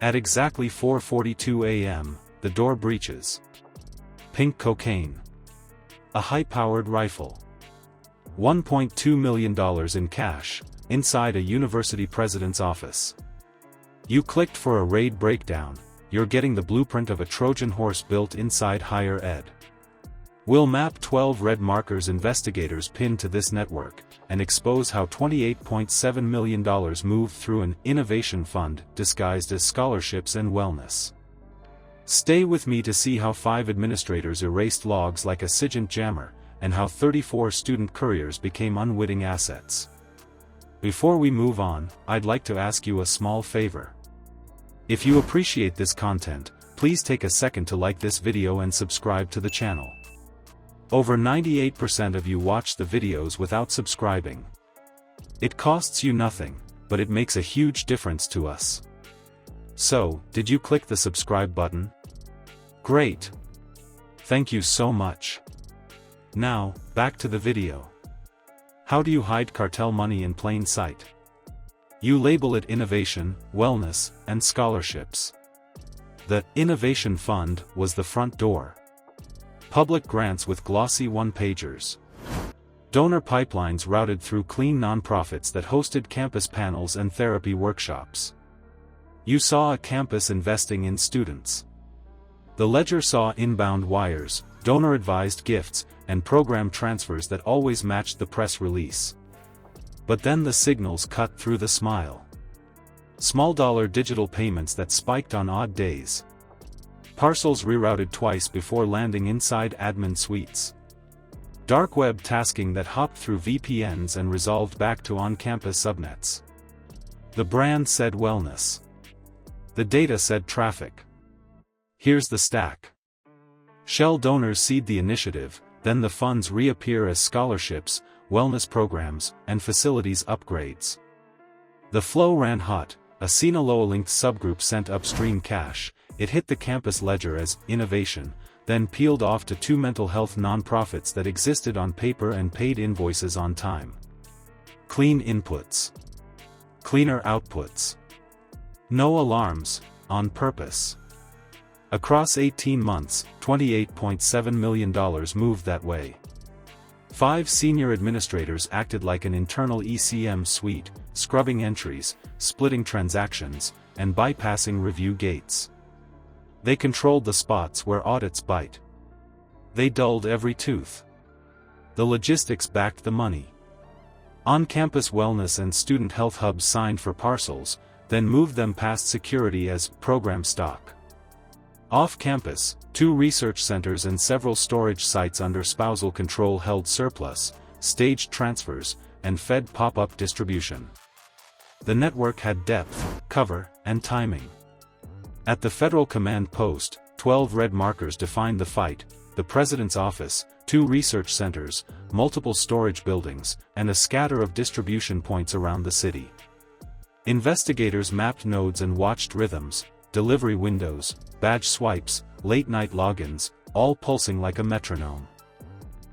At exactly 4:42 a.m., the door breaches. Pink cocaine. A high-powered rifle. $1.2 million in cash, inside a university president's office. You clicked for a raid breakdown, you're getting the blueprint of a Trojan horse built inside higher ed. We'll map 12 red markers investigators pinned to this network, and expose how $28.7 million moved through an innovation fund disguised as scholarships and wellness. Stay with me to see how 5 administrators erased logs like a SIGINT jammer, and how 34 student couriers became unwitting assets. Before we move on, I'd like to ask you a small favor. If you appreciate this content, please take a second to like this video and subscribe to the channel. Over 98% of you watch the videos without subscribing. It costs you nothing, but it makes a huge difference to us. So, did you click the subscribe button? Great! Thank you so much. Now, back to the video. How do you hide cartel money in plain sight? You label it innovation, wellness, and scholarships. The Innovation Fund was the front door. Public grants with glossy one-pagers. Donor pipelines routed through clean nonprofits that hosted campus panels and therapy workshops. You saw a campus investing in students. The ledger saw inbound wires, donor-advised gifts, and program transfers that always matched the press release. But then the signals cut through the smile. Small-dollar digital payments that spiked on odd days. Parcels rerouted twice before landing inside admin suites. Dark web tasking that hopped through VPNs and resolved back to on-campus subnets. The brand said wellness. The data said traffic. Here's the stack. Shell donors seed the initiative, then the funds reappear as scholarships, wellness programs, and facilities upgrades. The flow ran hot. A Sinaloa-linked subgroup sent upstream cash. It hit the campus ledger as innovation, then peeled off to 2 mental health nonprofits that existed on paper and paid invoices on time. Clean inputs. Cleaner outputs. No alarms, on purpose. Across 18 months, $28.7 million moved that way. 5 senior administrators acted like an internal ECM suite, scrubbing entries, splitting transactions, and bypassing review gates. They controlled the spots where audits bite. They dulled every tooth. The logistics backed the money. On-campus wellness and student health hubs signed for parcels, then moved them past security as program stock. Off-campus, 2 research centers and several storage sites under spousal control held surplus, staged transfers, and fed pop-up distribution. The network had depth, cover, and timing. At the federal command post, 12 red markers defined the fight: the president's office, 2 research centers, multiple storage buildings, and a scatter of distribution points around the city. Investigators mapped nodes and watched rhythms, delivery windows, badge swipes, late-night logins, all pulsing like a metronome.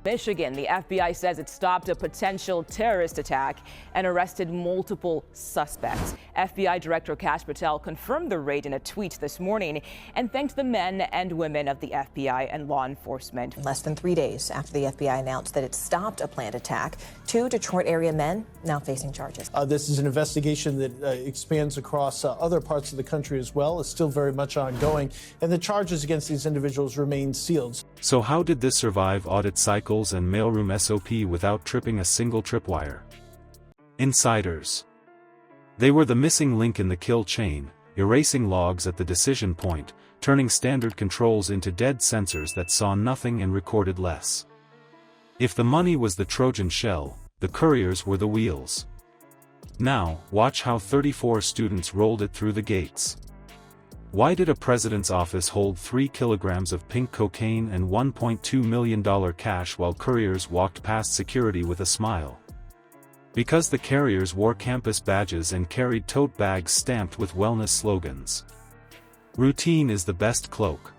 Michigan, the FBI says it stopped a potential terrorist attack and arrested multiple suspects. FBI Director Kash Patel confirmed the raid in a tweet this morning and thanked the men and women of the FBI and law enforcement. Less than 3 days after the FBI announced that it stopped a planned attack, 2 Detroit area men now facing charges. This is an investigation that expands across other parts of the country as well. It's still very much ongoing, and the charges against these individuals remain sealed. So how did this survive audit cycles and mailroom SOP without tripping a single tripwire? Insiders. They were the missing link in the kill chain, erasing logs at the decision point, turning standard controls into dead sensors that saw nothing and recorded less. If the money was the Trojan shell, the couriers were the wheels. Now, watch how 34 students rolled it through the gates. Why did a president's office hold 3 kilograms of pink cocaine and $1.2 million cash while couriers walked past security with a smile? Because the carriers wore campus badges and carried tote bags stamped with wellness slogans. Routine is the best cloak.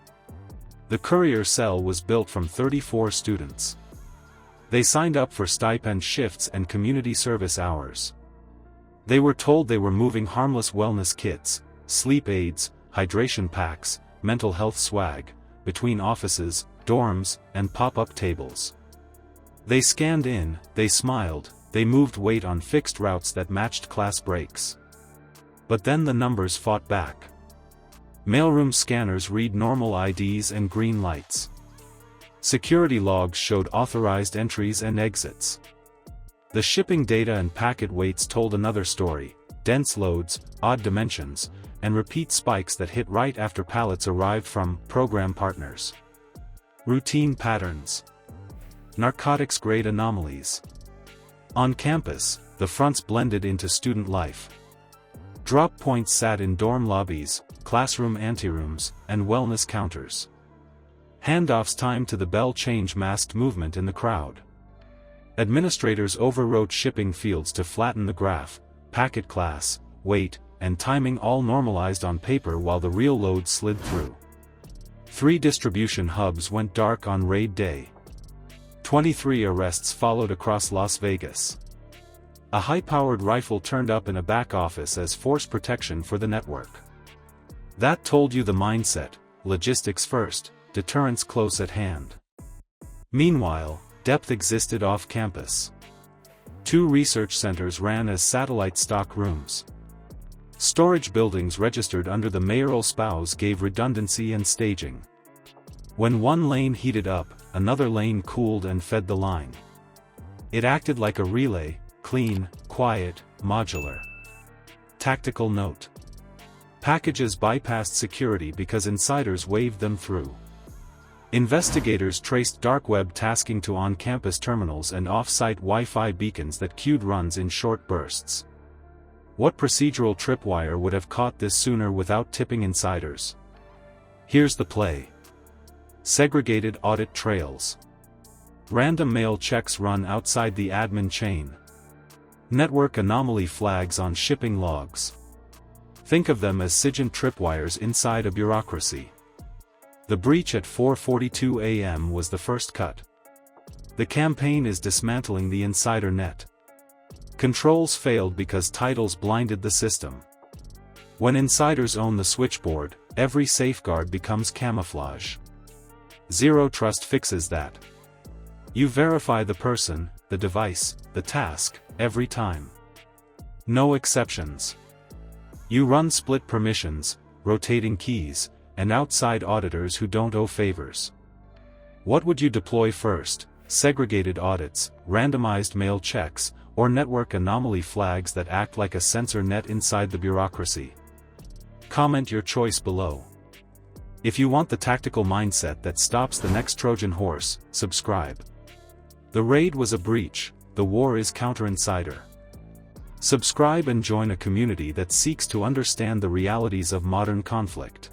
The courier cell was built from 34 students. They signed up for stipend shifts and community service hours. They were told they were moving harmless wellness kits, sleep aids, hydration packs, mental health swag, between offices, dorms, and pop-up tables. They scanned in, they smiled, they moved weight on fixed routes that matched class breaks. But then the numbers fought back. Mailroom scanners read normal IDs and green lights. Security logs showed authorized entries and exits. The shipping data and packet weights told another story: dense loads, odd dimensions, and repeat spikes that hit right after pallets arrived from program partners. Routine patterns. Narcotics-grade anomalies. On campus, the fronts blended into student life. Drop points sat in dorm lobbies, classroom anterooms, and wellness counters. Handoffs timed to the bell change masked movement in the crowd. Administrators overwrote shipping fields to flatten the graph, packet class, weight, and timing all normalized on paper while the real load slid through. 3 distribution hubs went dark on raid day. 23 arrests followed across Las Vegas. A high-powered rifle turned up in a back office as force protection for the network. That told you the mindset: logistics first, deterrence close at hand. Meanwhile, depth existed off-campus. 2 research centers ran as satellite stock rooms. Storage buildings registered under the mayoral spouse gave redundancy and staging. When one lane heated up, another lane cooled and fed the line. It acted like a relay: clean, quiet, modular. Tactical note: packages bypassed security because insiders waved them through. Investigators traced dark web tasking to on-campus terminals and off-site Wi-Fi beacons that queued runs in short bursts. What procedural tripwire would have caught this sooner without tipping insiders? Here's the play. Segregated audit trails. Random mail checks run outside the admin chain. Network anomaly flags on shipping logs. Think of them as SIGINT tripwires inside a bureaucracy. The breach at 4:42 a.m. was the first cut. The campaign is dismantling the insider net. Controls failed because titles blinded the system. When insiders own the switchboard, every safeguard becomes camouflage. Zero Trust fixes that. You verify the person, the device, the task, every time. No exceptions. You run split permissions, rotating keys, and outside auditors who don't owe favors. What would you deploy first: segregated audits, randomized mail checks, or network anomaly flags that act like a sensor net inside the bureaucracy? Comment your choice below. If you want the tactical mindset that stops the next Trojan horse, subscribe. The raid was a breach, the war is counter-insider. Subscribe and join a community that seeks to understand the realities of modern conflict.